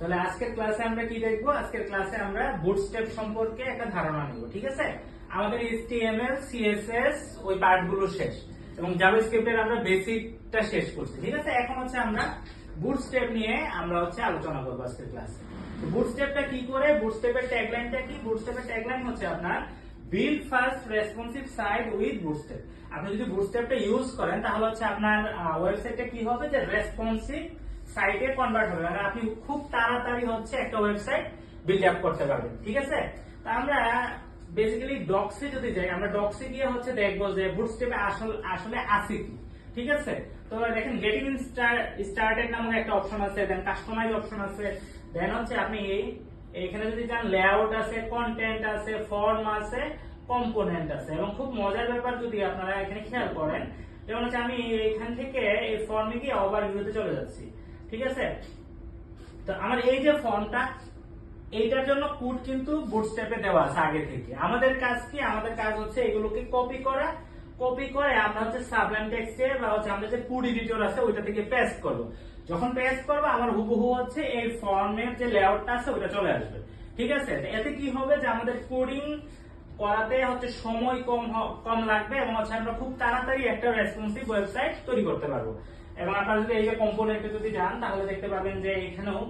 তাহলে আজকের ক্লাসে আমরা কি দেখবো? আজকের ক্লাসে আমরা বুটস্ট্র্যাপ সম্পর্কে একটা ধারণা নিব, ঠিক আছে? আমাদের HTML CSS ওই পার্টগুলো শেষ এবং জাভাস্ক্রিপ্টের আমরা বেসিকটা শেষ করছি, ঠিক আছে? এখন হচ্ছে আমরা বুটস্ট্র্যাপ নিয়ে আমরা হচ্ছে আলোচনা করবো আজকের ক্লাসে। বুটস্ট্র্যাপটা কি করে? বুটস্ট্র্যাপের ট্যাগলাইনটা কি? বুটস্ট্র্যাপের ট্যাগলাইন হচ্ছে আপনার build fast responsive site with Bootstrap. আপনি যদি বুটস্ট্র্যাপটা ইউজ করেন তাহলে হচ্ছে আপনার ওয়েবসাইটটা কি হবে, যে রেসপন্সিভ সাইটে কনভার্ট হবে, মানে আপনি খুব তাড়াতাড়ি হচ্ছে একটা ওয়েবসাইট বিল্ড আপ করতে পারবেন, ঠিক আছে? তা আমরা বেসিক্যালি ডক্সে যদি যাই, আমরা ডক্সে গিয়ে হচ্ছে দেখবো যে বুটস্ট্র্যাপে আসলে আছে কি, ঠিক আছে? তো দেখেন গেটিং স্টার্টেড নামক একটা অপশন আছে, দেন কাস্টমাইজ অপশন আছে, দেন হচ্ছে আপনি এখানে যদি যান লেআউট আছে, কন্টেন্ট আছে, ফর্ম আছে, কম্পোনেন্ট আছে। এবং খুব মজার ব্যাপার যদি আপনারা এখানে খেয়াল করেন, যেমন হচ্ছে আমি এখান থেকে এই ফর্মে গিয়ে ওভারভিউতে চলে যাচ্ছি, ঠিক আছে? তো আমার এই যে ফর্মটা, এইটার জন্য কোড কিন্তু বুটস্ট্র্যাপে দেওয়া আছে আগে থেকে। আমাদের কাজ কি? আমাদের কাজ হচ্ছে এগুলোকে কপি করে আমরা হচ্ছে সাবলাইম টেক্সটে বা হচ্ছে আমাদের যে কোড এডিটর আছে ওইটা থেকে পেস্ট করব। যখন পেস্ট করব আমার হুবহু হচ্ছে এই ফর্মের যে লেআউটটা আছে ওটা চলে আসবে, ঠিক আছে? এতে কি হবে যে আমাদের কোডিং করাতে হচ্ছে সময় কম লাগবে এবং হচ্ছে আমরা খুব তাড়াতাড়ি একটা রেসপন্সিভ ওয়েবসাইট তৈরি করতে পারবো। এবং আপনারা যদি এই যে কম্পোনেন্টে যদি যান তাহলে দেখতে পাবেন যে এখানেও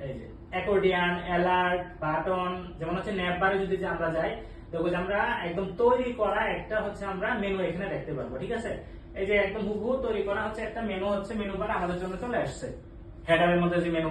এই যে অ্যাকর্ডিয়ান, অ্যালার্ট, বাটন, যেমন হচ্ছে ন্যাপ বারে যদি আমরা যাই দেখো যে আমরা একদম তৈরি করা একটা হচ্ছে আমরা মেনু এখানে দেখতে পারবো, ঠিক আছে? এই যে একদম হুবহু তৈরি করা হচ্ছে একটা মেনু, হচ্ছে মেনু বার আমাদের জন্য চলে আসছে। হেডারের মধ্যে যে মেনু